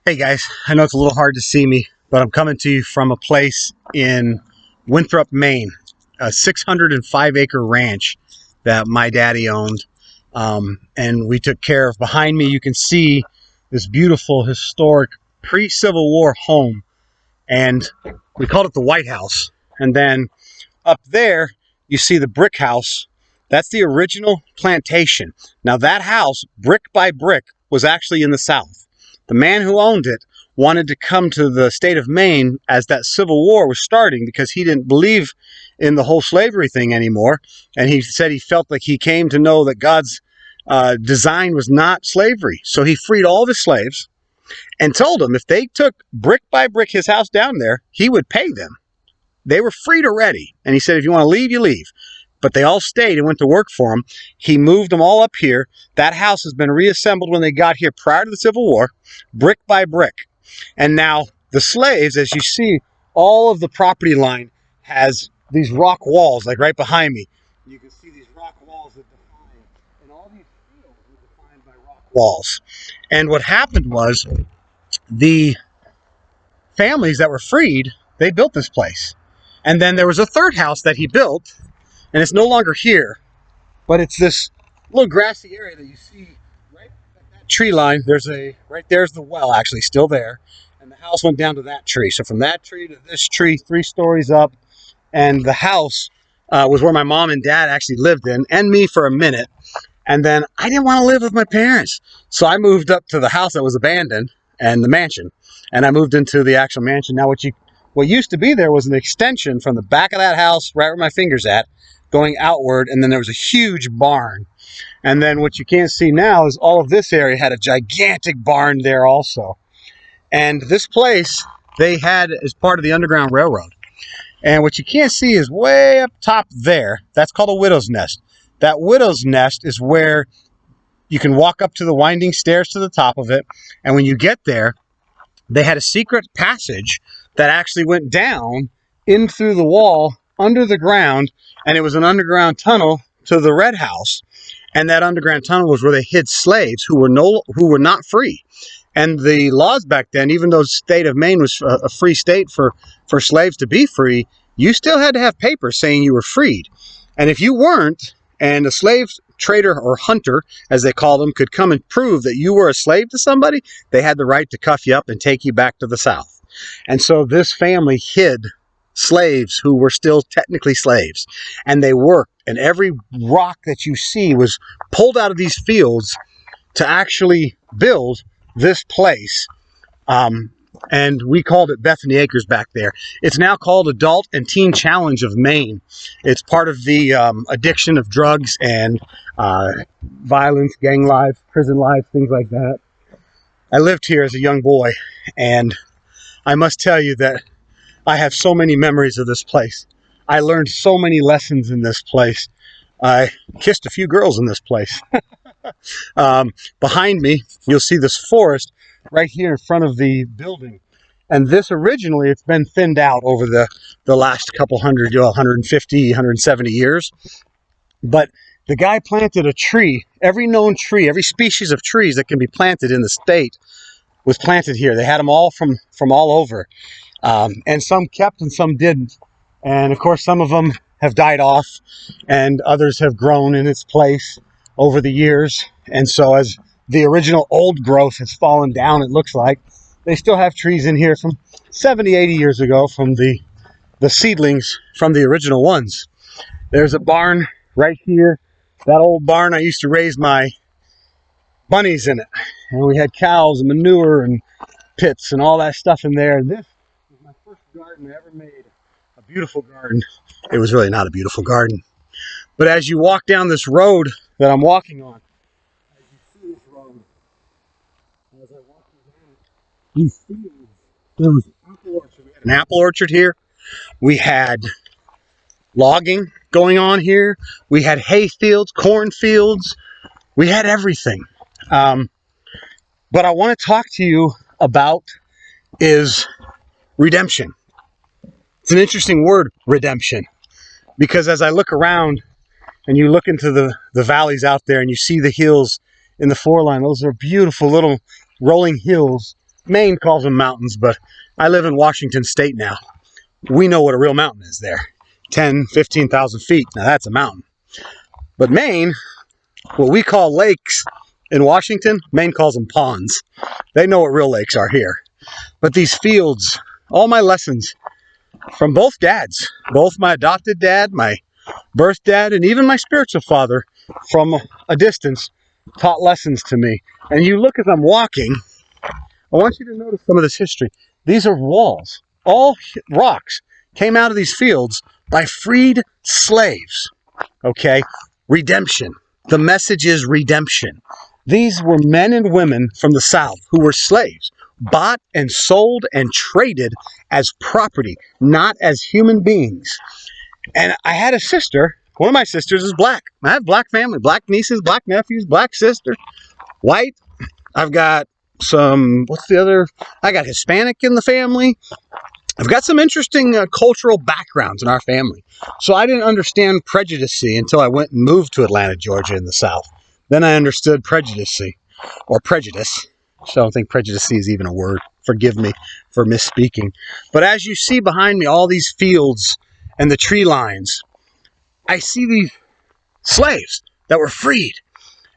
Hey guys, I know it's a little hard to see me, but I'm coming to you from a place in Winthrop, Maine, a 605-acre ranch that my daddy owned, and we took care of. Behind me, you can see this beautiful, historic, pre-Civil War home, and we called it the White House. And then up there, you see the brick house. That's the original plantation. Now that house, brick by brick, was actually in the South. The man who owned it wanted to come to the state of Maine as that Civil War was starting because he didn't believe in the whole slavery thing anymore. And he said he felt like he came to know that God's design was not slavery. So he freed all of his slaves and told them if they took brick by brick his house down there, he would pay them. They were freed already. And he said, if you want to leave, you leave. But they all stayed and went to work for him. He moved them all up here. That house has been reassembled when they got here prior to the Civil War, brick by brick. And now the slaves, as you see, all of the property line has these rock walls, like right behind me. You can see these rock walls that define, and all these fields were defined by rock walls. And what happened was the families that were freed, they built this place. And then there was a third house that he built, and it's no longer here, but it's this little grassy area that you see right at that tree line. Right there's the well, actually still there, and the house went down to that tree. So from that tree to this tree, 3 stories up, and the house was where my mom and dad actually lived in, and me for a minute. And then I didn't want to live with my parents, so I moved up to the house that was abandoned and the mansion, and I moved into the actual mansion. Now what used to be there was an extension from the back of that house, right where my finger's at, going outward, and then there was a huge barn. And then what you can't see now is all of this area had a gigantic barn there also. And this place they had as part of the Underground Railroad. And what you can't see is way up top there. That's called a widow's nest. That widow's nest is where you can walk up to the winding stairs to the top of it. And when you get there, they had a secret passage that actually went down in through the wall under the ground, and it was an underground tunnel to the Red House. And that underground tunnel was where they hid slaves who were not free. And the laws back then, even though the state of Maine was a free state for slaves to be free, you still had to have papers saying you were freed. And if you weren't, and a slave trader or hunter, as they called them, could come and prove that you were a slave to somebody, they had the right to cuff you up and take you back to the South. And so this family hid slaves who were still technically slaves, and they worked, and every rock that you see was pulled out of these fields to actually build this place, and we called it Bethany Acres back there. It's now called Adult and Teen Challenge of Maine. It's part of the addiction of drugs and violence, gang life, prison life, things like that. I lived here as a young boy, and I must tell you that I have so many memories of this place. I learned so many lessons in this place. I kissed a few girls in this place. Behind me, you'll see this forest right here in front of the building. And this originally, it's been thinned out over the last couple hundred, 150, 170 years. But the guy planted a tree, every known tree, every species of trees that can be planted in the state was planted here. They had them all from all over. And some kept and some didn't. And of course, some of them have died off and others have grown in its place over the years. And so as the original old growth has fallen down, it looks like, they still have trees in here from 70, 80 years ago from the seedlings from the original ones. There's a barn right here. That old barn, I used to raise my bunnies in it. And we had cows and manure and pits and all that stuff in there. And this was my first garden I ever made. A beautiful garden. It was really not a beautiful garden. But as you walk down this road that I'm walking on, as you see this road, as I walk down it, you see there was an apple orchard. We had an apple orchard here. We had logging going on here. We had hay fields, corn fields. We had everything. But I want to talk to you about is redemption. It's an interesting word, redemption, because as I look around and you look into the valleys out there and you see the hills in the foreline, those are beautiful little rolling hills Maine calls them mountains, but I live in Washington State now. We know what a real mountain is there. 10, 15,000 feet. Now that's a mountain. But Maine, what we call lakes in Washington, Maine calls them ponds. They know what real lakes are here. But these fields, all my lessons from both dads, both my adopted dad, my birth dad, and even my spiritual father from a distance, taught lessons to me. And you look as I'm walking, I want you to notice some of this history. These are walls. All rocks came out of these fields by freed slaves. Okay? Redemption. The message is redemption. These were men and women from the South who were slaves, bought and sold and traded as property, not as human beings. And I had a sister. One of my sisters is black. I have black family, black nieces, black nephews, black sister, white. I've got some, I got Hispanic in the family. I've got some interesting cultural backgrounds in our family. So I didn't understand prejudice until I went and moved to Atlanta, Georgia in the South. Then I understood prejudice, or prejudice. So I don't think prejudice is even a word. Forgive me for misspeaking. But as you see behind me, all these fields and the tree lines, I see these slaves that were freed.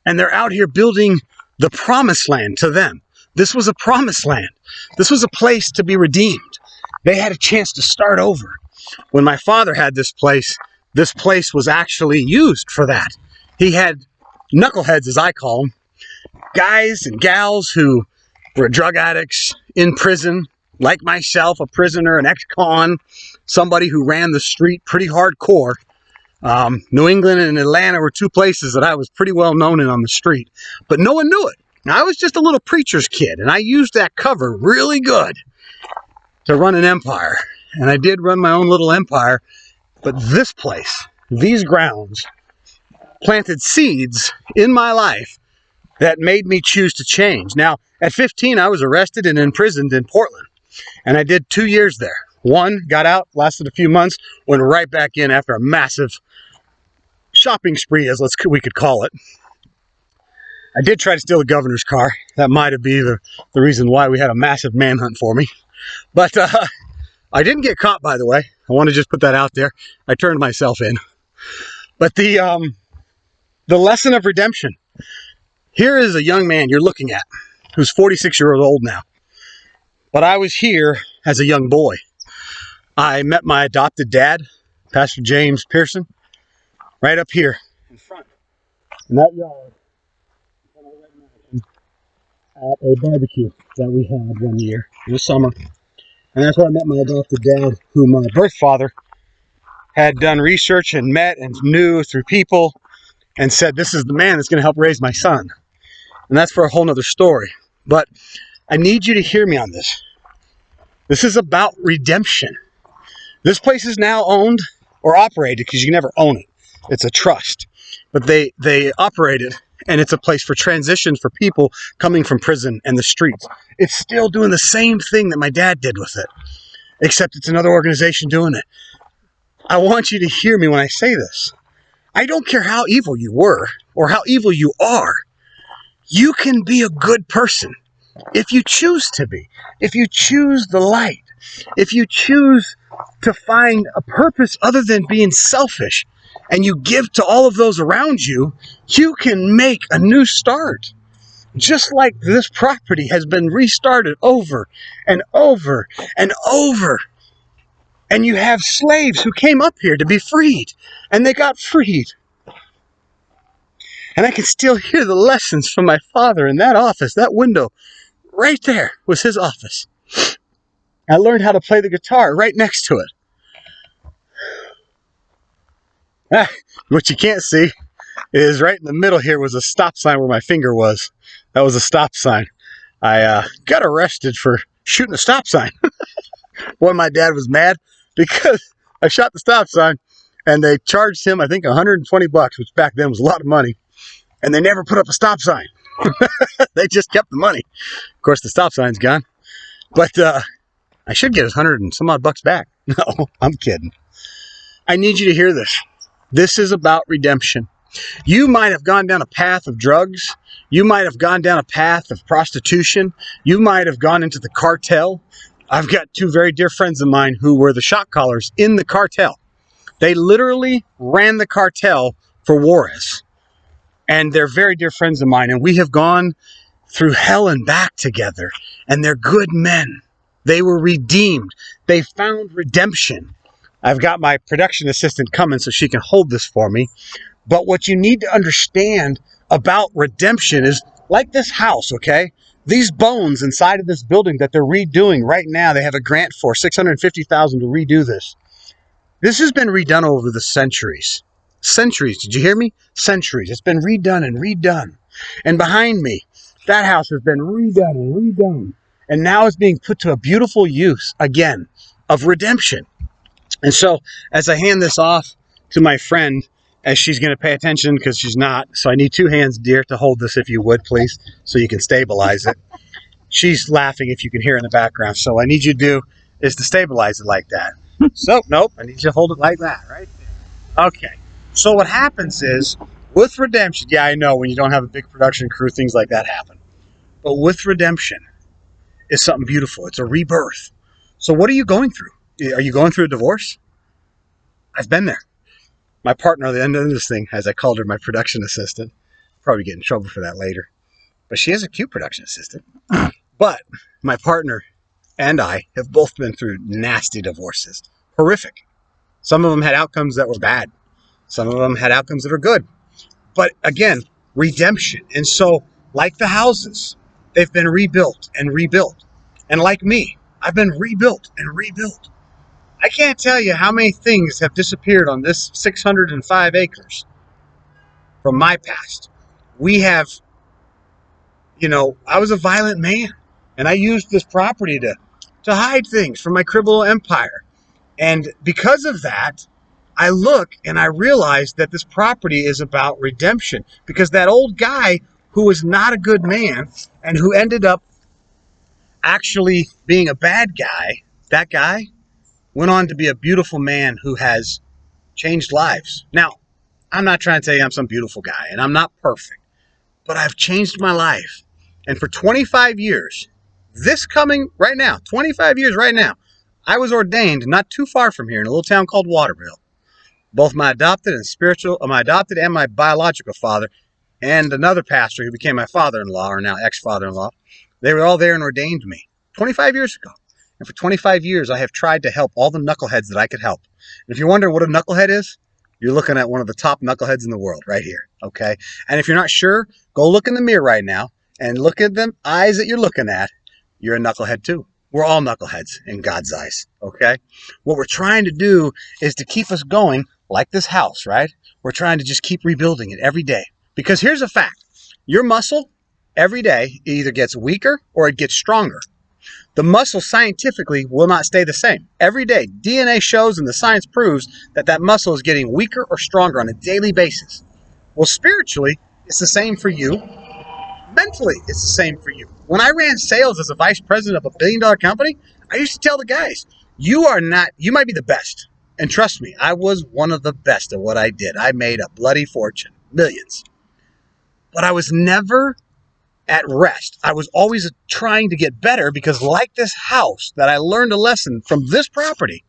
And they're out here building the promised land to them. This was a promised land. This was a place to be redeemed. They had a chance to start over. When my father had this place was actually used for that. He had knuckleheads, as I call them, guys and gals who were drug addicts in prison, like myself, a prisoner, an ex-con, somebody who ran the street pretty hardcore. New England and Atlanta were two places that I was pretty well known in on the street, but no one knew it. I was just a little preacher's kid, and I used that cover really good to run an empire. And I did run my own little empire, but this place, these grounds, planted seeds in my life that made me choose to change. Now, at 15, I was arrested and imprisoned in Portland, and I did 2 years there. One, got out, lasted a few months, went right back in after a massive shopping spree, as we could call it. I did try to steal the governor's car. That might have been the reason why we had a massive manhunt for me. But I didn't get caught, by the way. I want to just put that out there. I turned myself in. But the lesson of redemption. Here is a young man you're looking at who's 46 years old now. But I was here as a young boy. I met my adopted dad, Pastor James Pearson, right up here in front in that yard at a barbecue that we had one year in the summer. And that's where I met my adopted dad, who my birth father had done research and met and knew through people and said, this is the man that's going to help raise my son. And that's for a whole nother story. But I need you to hear me on this. This is about redemption. This place is now owned or operated, because you can never own it. It's a trust. But they operate it, and it's a place for transition for people coming from prison and the streets. It's still doing the same thing that my dad did with it, except it's another organization doing it. I want you to hear me when I say this. I don't care how evil you were or how evil you are. You can be a good person if you choose to be. If you choose the light. If you choose to find a purpose other than being selfish, and you give to all of those around you, you can make a new start. Just like this property has been restarted over and over and over. And you have slaves who came up here to be freed, and they got freed. And I can still hear the lessons from my father in that office. That window right there was his office. I learned how to play the guitar right next to it. What you can't see is right in the middle here was a stop sign where my finger was. That was a stop sign. I got arrested for shooting a stop sign. Boy, my dad was mad because I shot the stop sign, and they charged him, I think, $120, which back then was a lot of money. And they never put up a stop sign. They just kept the money. Of course, the stop sign's gone. But I should get his 100 and some odd bucks back. No, I'm kidding. I need you to hear this. This is about redemption. You might have gone down a path of drugs. You might have gone down a path of prostitution. You might have gone into the cartel. I've got two very dear friends of mine who were the shot callers in the cartel. They literally ran the cartel for Juarez. And they're very dear friends of mine. And we have gone through hell and back together. And they're good men. They were redeemed. They found redemption. I've got my production assistant coming so she can hold this for me. But what you need to understand about redemption is like this house, okay? These bones inside of this building that they're redoing right now, they have a grant for $650,000 to redo this. This has been redone over the centuries. Centuries, did you hear me? Centuries. It's been redone and redone. And behind me, that house has been redone and redone. And now it's being put to a beautiful use, again, of redemption. And so, as I hand this off to my friend, as she's going to pay attention because she's not, so I need two hands, dear, to hold this if you would, please, so you can stabilize it. She's laughing if you can hear in the background, so I need you to do is to stabilize it like that. So, nope, I need you to hold it like that, right there. Okay, so what happens is, with redemption, yeah, I know when you don't have a big production crew, things like that happen. But with redemption is something beautiful. It's a rebirth. So what are you going through? Are you going through a divorce? I've been there. My partner at the end of this thing, as I called her my production assistant, probably get in trouble for that later, but she is a cute production assistant. But my partner and I have both been through nasty divorces. Horrific. Some of them had outcomes that were bad. Some of them had outcomes that are good. But again, redemption. And so, like the houses, they've been rebuilt and rebuilt. And like me, I've been rebuilt and rebuilt. I can't tell you how many things have disappeared on this 605 acres from my past. We have, I was a violent man, and I used this property to hide things from my criminal empire. And because of that, I look and I realize that this property is about redemption, because that old guy who was not a good man and who ended up actually being a bad guy, that guy went on to be a beautiful man who has changed lives. Now, I'm not trying to tell you I'm some beautiful guy, and I'm not perfect, but I've changed my life. And for 25 years, this coming right now, 25 years right now, I was ordained not too far from here in a little town called Waterville. Both my adopted and my biological father and another pastor who became my father-in-law, or now ex-father-in-law, they were all there and ordained me 25 years ago. And for 25 years, I have tried to help all the knuckleheads that I could help. And if you wonder what a knucklehead is, you're looking at one of the top knuckleheads in the world right here, okay? And if you're not sure, go look in the mirror right now and look at the eyes that you're looking at. You're a knucklehead too. We're all knuckleheads in God's eyes, okay? What we're trying to do is to keep us going like this house, right? We're trying to just keep rebuilding it every day. Because here's a fact. Your muscle, every day, either gets weaker or it gets stronger. The muscle scientifically will not stay the same. Every day, DNA shows and the science proves that that muscle is getting weaker or stronger on a daily basis. Well, spiritually, it's the same for you. Mentally, it's the same for you. When I ran sales as a vice president of a billion-dollar company, I used to tell the guys, you might be the best. And trust me, I was one of the best at what I did. I made a bloody fortune, millions. But I was never at rest. I was always trying to get better, because like this house, that I learned a lesson from this property,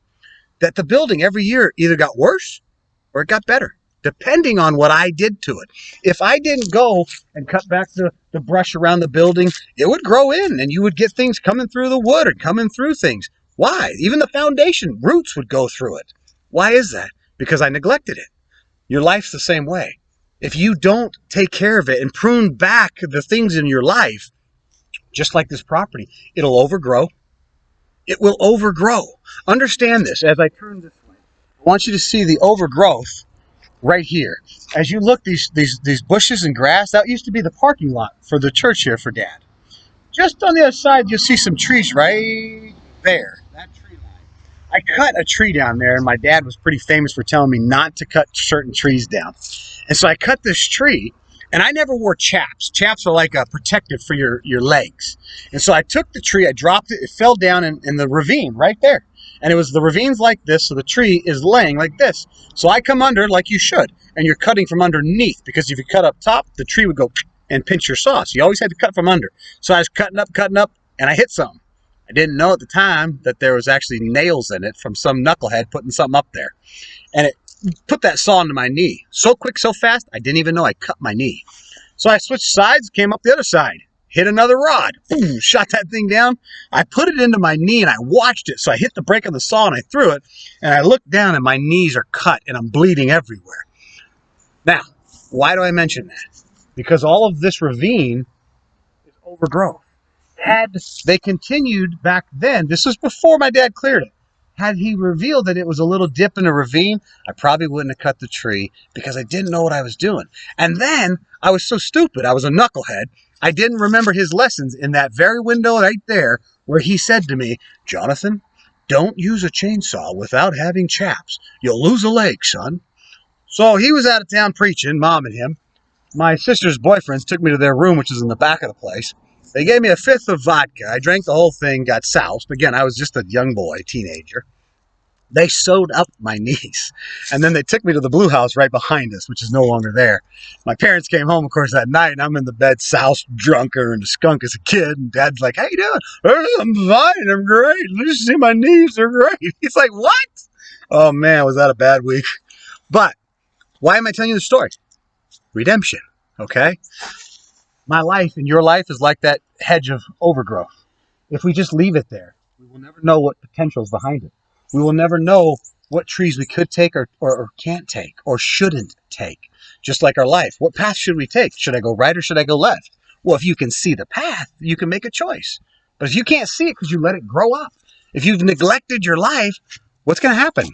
that the building every year either got worse or it got better, depending on what I did to it. If I didn't go and cut back the brush around the building, it would grow in and you would get things coming through the wood or coming through things. Why? Even the foundation roots would go through it. Why is that? Because I neglected it. Your life's the same way. If you don't take care of it and prune back the things in your life, just like this property, it'll overgrow. It will overgrow. Understand this. As I turn this way, I want you to see the overgrowth right here. As you look, these bushes and grass, that used to be the parking lot for the church here for Dad. Just on the other side, you'll see some trees right there. That tree line. I cut a tree down there, and my dad was pretty famous for telling me not to cut certain trees down. And so I cut this tree, and I never wore chaps. Chaps are like a protective for your legs. And so I took the tree, I dropped it, it fell down in the ravine right there. And the ravine's like this, so the tree is laying like this. So I come under like you should. and you're cutting from underneath, because if you cut up top, the tree would go and pinch your saw. So you always had to cut from under. So I was cutting up, and I hit something. I didn't know at the time that there was actually nails in it from some knucklehead putting something up there. And it put that saw into my knee. So quick, so fast, I didn't even know I cut my knee. So I switched sides, came up the other side, hit another rod, boom, shot that thing down. I put it into my knee and I watched it. So I hit the brake on the saw and I threw it, and I looked down and my knees are cut and I'm bleeding everywhere. Now, why do I mention that? Because all of this ravine is overgrown. Had they continued back then, this was before my dad cleared it. Had he revealed that it was a little dip in a ravine, I probably wouldn't have cut the tree because I didn't know what I was doing. And then I was so stupid. I was a knucklehead. I didn't remember his lessons in that very window right there where he said to me, Jonathan, don't use a chainsaw without having chaps. You'll lose a leg, son. So he was out of town preaching, Mom and him. My sister's boyfriends took me to their room, which is in the back of the place. They gave me a fifth of vodka. I drank the whole thing, got soused. Again, I was just a young boy, teenager. They sewed up my knees. And then they took me to the blue house right behind us, which is no longer there. My parents came home, of course, that night, and I'm in the bed, soused, drunker, and a skunk as a kid. And Dad's like, how you doing? "Oh, I'm fine. I'm great. You see my knees are great." He's like, what? Oh, man, was that a bad week. But why am I telling you the story? Redemption, okay? My life and your life is like that hedge of overgrowth. If we just leave it there, we will never know what potential is behind it. We will never know what trees we could take or can't take or shouldn't take. Just like our life. What path should we take? Should I go right or should I go left? Well, if you can see the path, you can make a choice. But if you can't see it because you let it grow up, if you've neglected your life, what's going to happen?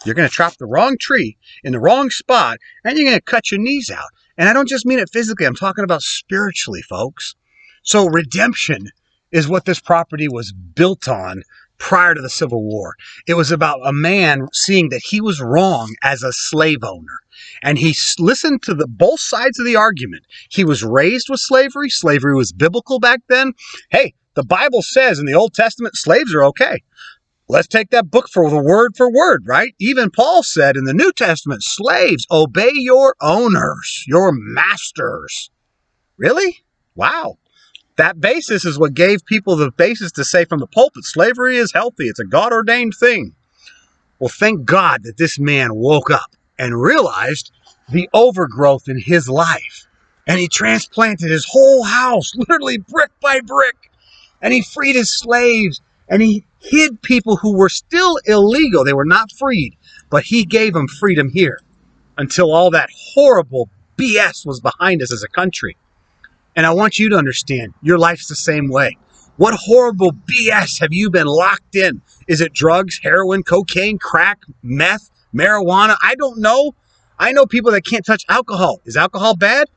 You're going to chop the wrong tree in the wrong spot, and you're going to cut your knees out. And I don't just mean it physically. I'm talking about spiritually, folks. So redemption is what this property was built on prior to the Civil War. It was about a man seeing that he was wrong as a slave owner. And he listened to both sides of the argument. He was raised with slavery. Slavery was biblical back then. Hey, the Bible says in the Old Testament, slaves are okay. Let's take that book for word, right? Even Paul said in the New Testament, slaves, obey your owners, your masters. Really? Wow. That basis is what gave people the basis to say from the pulpit, slavery is healthy. It's a God-ordained thing. Well, thank God that this man woke up and realized the overgrowth in his life. And he transplanted his whole house, literally brick by brick. And he freed his slaves. And he hid people who were still illegal. They were not freed. But he gave them freedom here until all that horrible BS was behind us as a country. And I want you to understand, your life's the same way. What horrible BS have you been locked in? Is it drugs, heroin, cocaine, crack, meth, marijuana? I don't know. I know people that can't touch alcohol. Is alcohol bad?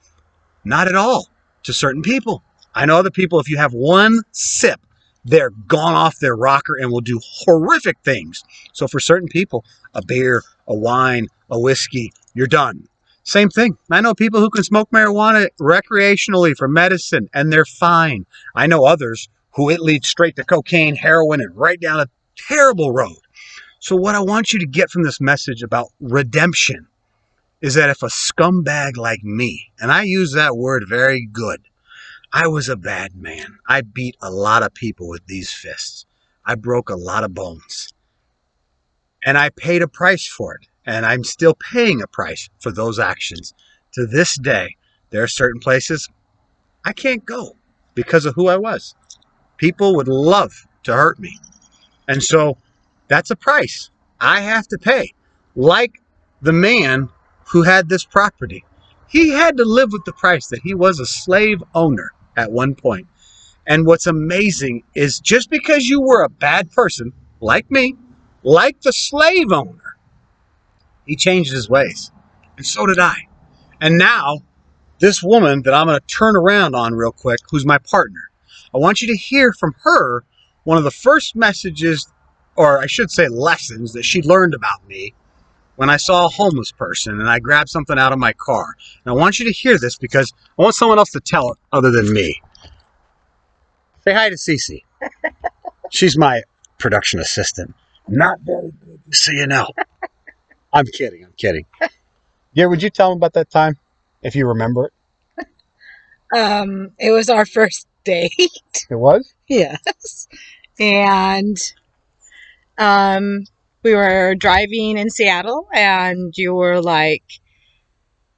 Not at all to certain people. I know other people, if you have one sip, they're gone off their rocker and will do horrific things. So for certain people, a beer, a wine, a whiskey, you're done. Same thing. I know people who can smoke marijuana recreationally for medicine, and they're fine. I know others who it leads straight to cocaine, heroin, and right down a terrible road. So what I want you to get from this message about redemption is that if a scumbag like me, and I use that word very good, I was a bad man. I beat a lot of people with these fists. I broke a lot of bones. And I paid a price for it. And I'm still paying a price for those actions. To this day, there are certain places I can't go because of who I was. People would love to hurt me. And so that's a price I have to pay. Like the man who had this property. He had to live with the price that he was a slave owner at one point. And what's amazing is just because you were a bad person, like me, like the slave owner, he changed his ways. And so did I. And now, this woman that I'm going to turn around on real quick, who's my partner, I want you to hear from her one of the first messages, or I should say lessons, that she learned about me when I saw a homeless person and I grabbed something out of my car. And I want you to hear this because I want someone else to tell it other than me. Say hi to Cece. She's my production assistant. Not very good, so you know. I'm kidding. Yeah, would you tell them about that time, if you remember it? It was our first date. It was? Yes. And um, we were driving in Seattle, and you were like,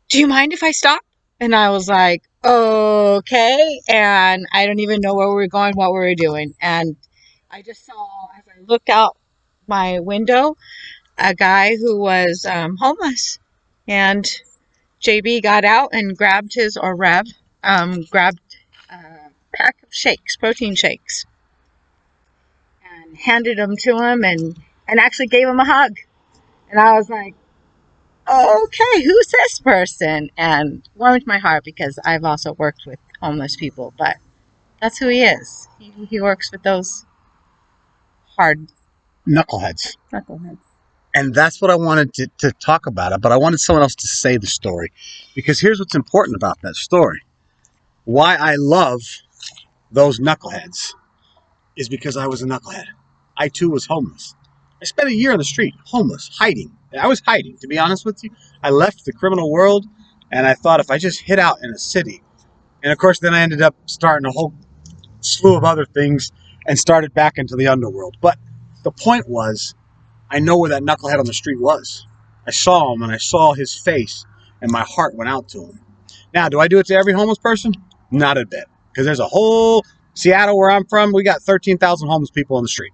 "Do you mind if I stop?" And I was like, "Okay." And I don't even know where we were going, what we were doing. And I just saw, as I looked out my window, a guy who was homeless. And JB got out and grabbed his, or Rev, grabbed a pack of shakes, protein shakes, and handed them to him, and actually gave him a hug. And I was like, okay, who's this person? And warmed my heart because I've also worked with homeless people, but that's who he is. He works with those hard Knuckleheads. knuckleheads. And that's what I wanted to talk about it, but I wanted someone else to say the story. Because here's what's important about that story. Why I love those knuckleheads is because I was a knucklehead. I too was homeless. I spent a year on the street, homeless, hiding. I was hiding, to be honest with you. I left the criminal world, and I thought if I just hid out in a city, and of course then I ended up starting a whole slew of other things and started back into the underworld. But the point was, I know where that knucklehead on the street was. I saw him, and I saw his face, and my heart went out to him. Now, do I do it to every homeless person? Not a bit. Because there's a whole Seattle where I'm from, we got 13,000 homeless people on the street.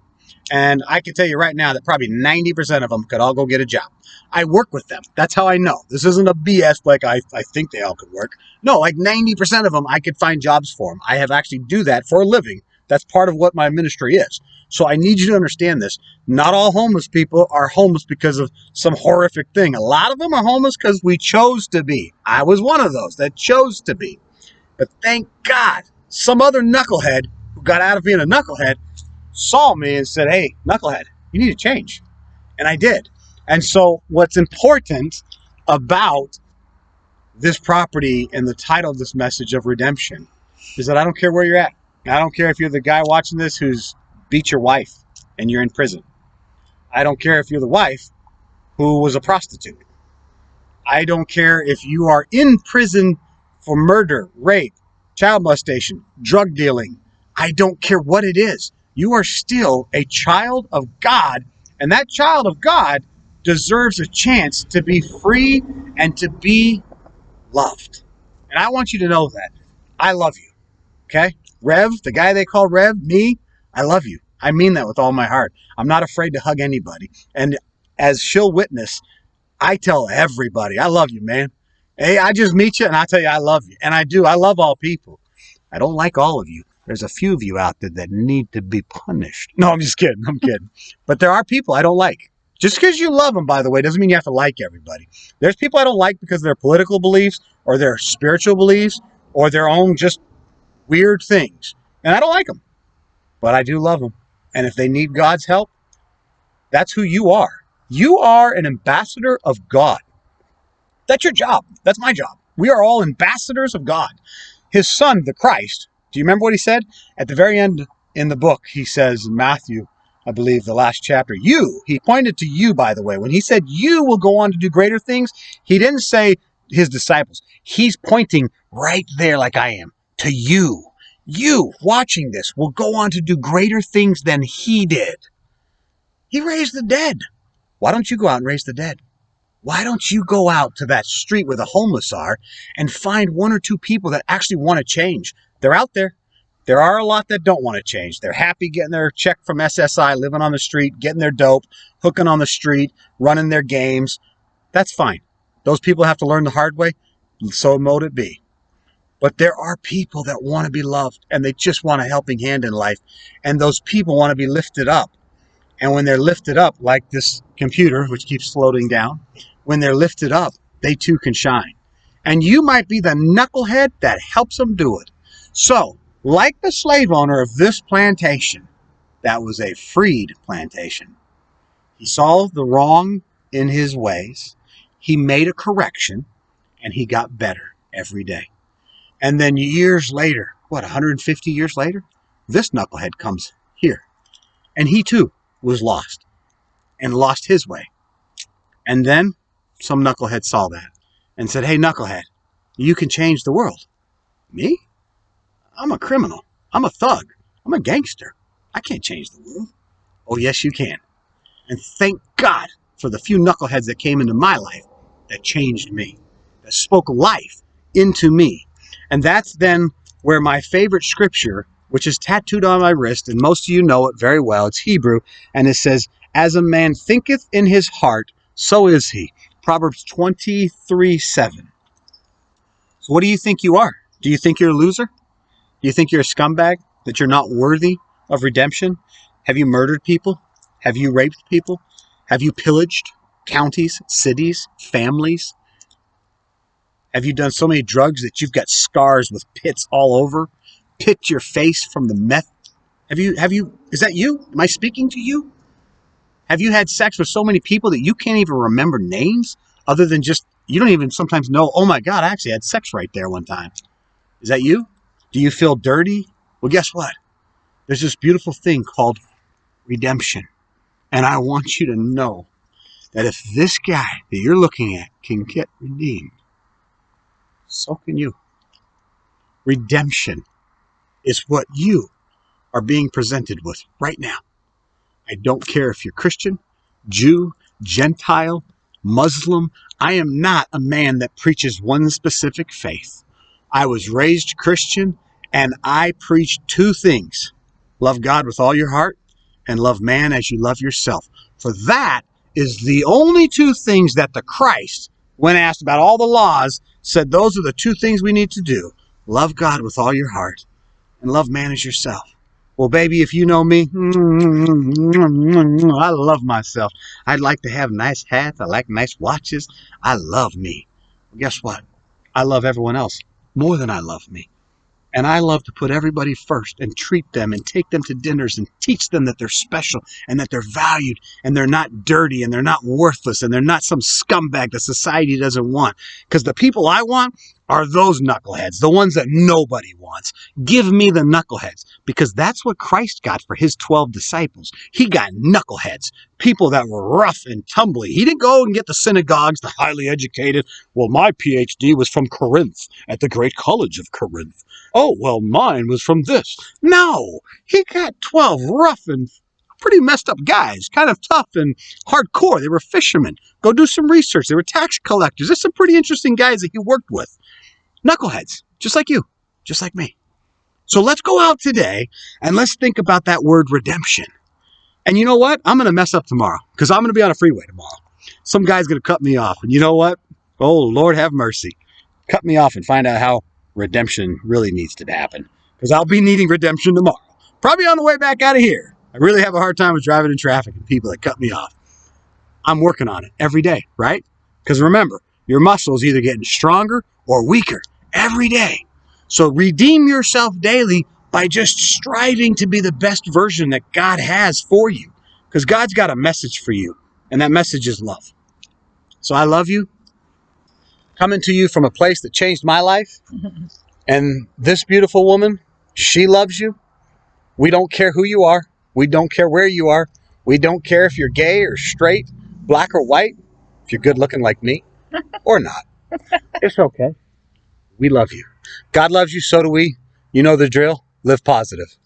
And I can tell you right now that probably 90% of them could all go get a job. I work with them. That's how I know. This isn't a BS like I think they all could work. No, like 90% of them, I could find jobs for them. I have actually do that for a living. That's part of what my ministry is. So I need you to understand this. Not all homeless people are homeless because of some horrific thing. A lot of them are homeless because we chose to be. I was one of those that chose to be. But thank God, some other knucklehead who got out of being a knucklehead saw me and said, hey, knucklehead, you need to change. And I did. And so what's important about this property and the title of this message of redemption is that I don't care where you're at. I don't care if you're the guy watching this who's beat your wife and you're in prison. I don't care if you're the wife who was a prostitute. I don't care if you are in prison for murder, rape, child molestation, drug dealing. I don't care what it is. You are still a child of God, and that child of God deserves a chance to be free and to be loved. And I want you to know that. I love you. Okay? Rev, the guy they call Rev, me, I love you. I mean that with all my heart. I'm not afraid to hug anybody. And as she'll witness, I tell everybody, I love you, man. Hey, I just meet you and I tell you I love you. And I do. I love all people. I don't like all of you. There's a few of you out there that need to be punished. No, I'm just kidding. I'm kidding. But there are people I don't like. Just because you love them, by the way, doesn't mean you have to like everybody. There's people I don't like because of their political beliefs or their spiritual beliefs or their own just weird things. And I don't like them. But I do love them. And if they need God's help, that's who you are. You are an ambassador of God. That's your job. That's my job. We are all ambassadors of God. His son, the Christ, do you remember what he said? At the very end in the book, he says in Matthew, I believe the last chapter, he pointed to you, by the way. When he said you will go on to do greater things, he didn't say his disciples. He's pointing right there like I am to you. You watching this will go on to do greater things than he did. He raised the dead. Why don't you go out and raise the dead? Why don't you go out to that street where the homeless are and find one or two people that actually want to change? They're out there. There are a lot that don't want to change. They're happy getting their check from SSI, living on the street, getting their dope, hooking on the street, running their games. That's fine. Those people have to learn the hard way. So mote it be. But there are people that want to be loved and they just want a helping hand in life. And those people want to be lifted up. And when they're lifted up, like this computer, which keeps floating down, when they're lifted up, they too can shine. And you might be the knucklehead that helps them do it. So, like the slave owner of this plantation, that was a freed plantation. He saw the wrong in his ways. He made a correction, and he got better every day. And then years later, 150 years later, this knucklehead comes here. And he too was lost and lost his way. And then some knucklehead saw that and said, hey, knucklehead, you can change the world. Me? I'm a criminal. I'm a thug. I'm a gangster. I can't change the world. Oh, yes, you can. And thank God for the few knuckleheads that came into my life that changed me, that spoke life into me. And that's then where my favorite scripture, which is tattooed on my wrist, and most of you know it very well, it's Hebrew, and it says, as a man thinketh in his heart, so is he. Proverbs 23:7. So what do you think you are? Do you think you're a loser? Do you think you're a scumbag? That you're not worthy of redemption? Have you murdered people? Have you raped people? Have you pillaged counties, cities, families? Have you done so many drugs that you've got scars with pits all over? Pit your face from the meth? Is that you? Am I speaking to you? Have you had sex with so many people that you can't even remember names other than just, you don't even sometimes know, oh my God, I actually had sex right there one time. Is that you? Do you feel dirty? Well, guess what? There's this beautiful thing called redemption. And I want you to know that if this guy that you're looking at can get redeemed, so can you. Redemption is what you are being presented with right now. I don't care if you're Christian, Jew, Gentile, Muslim. I am not a man that preaches one specific faith. I was raised Christian, and I preach two things. Love God with all your heart and love man as you love yourself. For that is the only two things that the Christ, when asked about all the laws, said those are the two things we need to do. Love God with all your heart and love man as yourself. Well, baby, if you know me, I love myself. I'd like to have nice hats. I like nice watches. I love me. Well, guess what? I love everyone else more than I love me. And I love to put everybody first and treat them and take them to dinners and teach them that they're special and that they're valued and they're not dirty and they're not worthless and they're not some scumbag that society doesn't want. Because the people I want are those knuckleheads, the ones that nobody wants. Give me the knuckleheads, because that's what Christ got for his 12 disciples. He got knuckleheads, people that were rough and tumbly. He didn't go and get the synagogues, the highly educated. Well, my PhD was from Corinth at the great college of Corinth. Oh, well, mine was from this. No, he got 12 rough and pretty messed up guys, kind of tough and hardcore. They were fishermen. Go do some research. They were tax collectors. There's some pretty interesting guys that he worked with. Knuckleheads, just like you, just like me. So let's go out today and let's think about that word redemption. And you know what? I'm going to mess up tomorrow because I'm going to be on a freeway tomorrow. Some guy's going to cut me off. And you know what? Oh, Lord have mercy. Cut me off and find out how redemption really needs to happen, because I'll be needing redemption tomorrow. Probably on the way back out of here. I really have a hard time with driving in traffic and people that cut me off. I'm working on it every day, right? Because remember, your muscles either getting stronger or weaker every day. So redeem yourself daily by just striving to be the best version that God has for you. Because God's got a message for you, and that message is love. So I love you. Coming to you from a place that changed my life. And this beautiful woman, she loves you. We don't care who you are. We don't care where you are. We don't care if you're gay or straight, black or white, if you're good looking like me or not. It's okay. We love you. God loves you, so do we. You know the drill. Live positive.